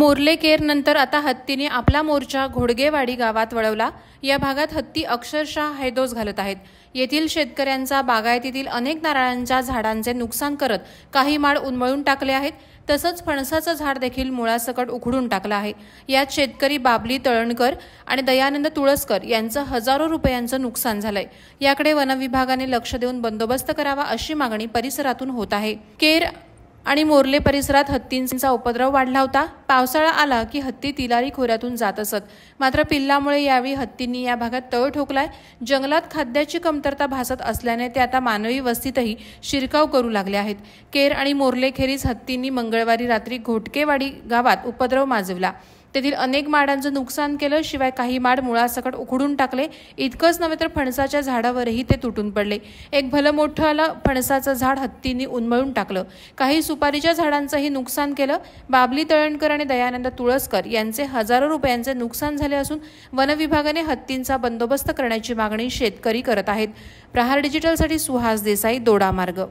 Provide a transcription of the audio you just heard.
मोर्लेकेर नंतर आता हत्तीने आपला मोर्चा घोडगेवाडी गावात वळवला। या भागात हत्ती अक्षरशः हैदोस घालत आहेत। येथील शेतकऱ्यांचा बागायतीतील अनेक नारळांच्या झाडांचे नुकसान करत काही माड उन्मळून टाकले आहेत। तसंच फणसाचं झाड देखील मुळासकट उखडून टाकलं आहे। यात शेतकरी बाबली तळणकर आणि दयानंद तुळसकर यांचं हजारो रुपयांचं नुकसान झालंय। याकडे वनविभागाने लक्ष देऊन बंदोबस्त करावा अशी मागणी परिसरातून होत आहे। केर आणि मोर्ले परिसरात हत्तींचा उपद्रव वाढला होता। पावसाळा आला की हत्ती तिलारी खोऱ्यातून जात असत, मात्र पिल्लामुळे यावेळी हत्तींनी या भागात तळ ठोकलाय। जंगलात खाद्याची कमतरता भासत असल्याने ते आता मानवी वस्तीतही शिरकाव करू लागले आहेत। केर आणि मोर्लेखेरीज हत्तींनी मंगळवारी रात्री घोडगेवाडी गावात उपद्रव माजवला। तेथील अनेक माडांचं नुकसान केलं, शिवाय काही माड मुळासकट उखडून टाकले। इतकंच नव्हे तर फणसाच्या झाडावरही ते तुटून पडले। एक भलं मोठं फणसाचं झाड हत्तींनी उन्मळून टाकलं। काही सुपारीच्या झाडांचंही नुकसान केलं। बाबली तळणकर आणि दयानंद तुळसकर यांचे हजारो रुपयांचे नुकसान झाले असून वनविभागाने हत्तींचा बंदोबस्त करण्याची मागणी शेतकरी करत आहेत। प्रहार डिजिटलसाठी सुहास देसाई, दोडामार्ग।